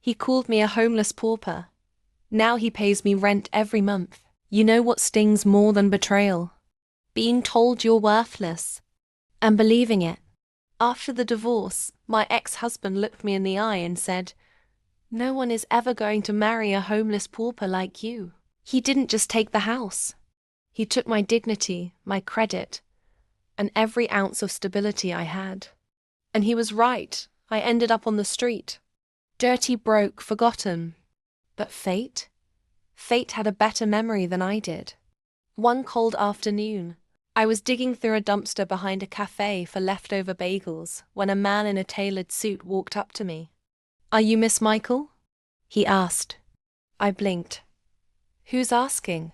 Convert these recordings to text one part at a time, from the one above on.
He called me a homeless pauper. Now he pays me rent every month. You know what stings more than betrayal? Being told you're worthless. And believing it. After the divorce, my ex-husband looked me in the eye and said, "No one is ever going to marry a homeless pauper like you." He didn't just take the house. He took my dignity, my credit, and every ounce of stability I had. And he was right. I ended up on the street. Dirty, broke, forgotten. But fate? Fate had a better memory than I did. One cold afternoon, I was digging through a dumpster behind a cafe for leftover bagels when a man in a tailored suit walked up to me. "Are you Miss Michael?" he asked. I blinked. "Who's asking?"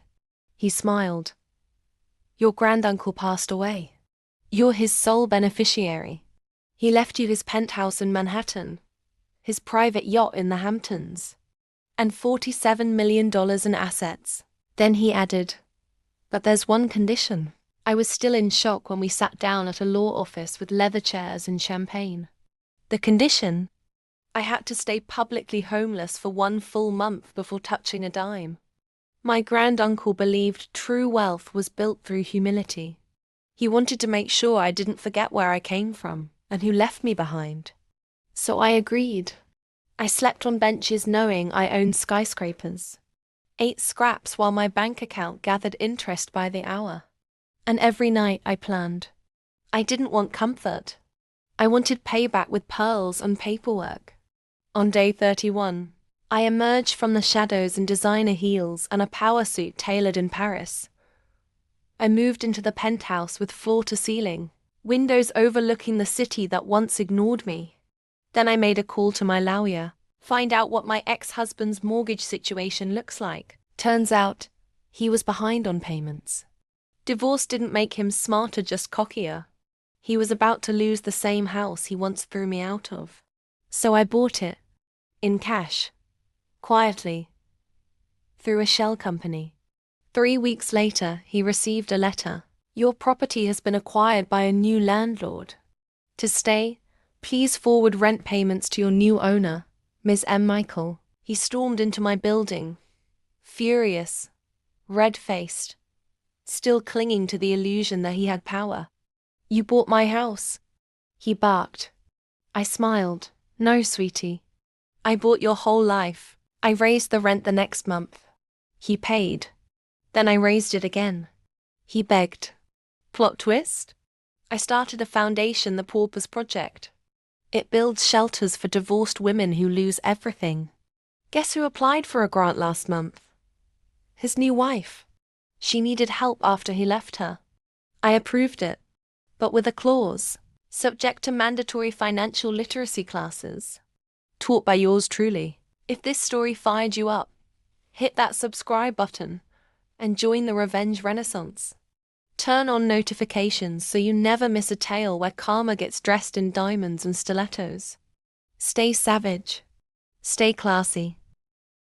He smiled. "Your granduncle passed away. You're his sole beneficiary. He left you his penthouse in Manhattan, his private yacht in the Hamptons, and $47 million in assets." Then he added, "But there's one condition." I was still in shock when we sat down at a law office with leather chairs and champagne. The condition? I had to stay publicly homeless for 1 full month before touching a dime. My granduncle believed true wealth was built through humility. He wanted to make sure I didn't forget where I came from and who left me behind. So I agreed. I slept on benches knowing I owned skyscrapers. Ate scraps while my bank account gathered interest by the hour. And every night I planned. I didn't want comfort. I wanted payback with pearls and paperwork. On day 31, I emerged from the shadows in designer heels and a power suit tailored in Paris. I moved into the penthouse with floor-to-ceiling, windows overlooking the city that once ignored me. Then I made a call to my lawyer, find out what my ex-husband's mortgage situation looks like. Turns out, he was behind on payments. Divorce didn't make him smarter, just cockier. He was about to lose the same house he once threw me out of. So I bought it, in cash, quietly, through a shell company. 3 weeks later, he received a letter. "Your property has been acquired by a new landlord. To stay, please forward rent payments to your new owner, Ms. M. Michael." He stormed into my building, furious, red-faced, still clinging to the illusion that he had power. "You bought my house," he barked. I smiled. "No, sweetie. I bought your whole life." I raised the rent the next month. He paid. Then I raised it again. He begged. Plot twist? I started a foundation, the Paupers Project. It builds shelters for divorced women who lose everything. Guess who applied for a grant last month? His new wife. She needed help after he left her. I approved it, but with a clause, subject to mandatory financial literacy classes, taught by yours truly. If this story fired you up, hit that subscribe button and join the revenge renaissance. Turn on notifications so you never miss a tale where karma gets dressed in diamonds and stilettos. Stay savage. Stay classy.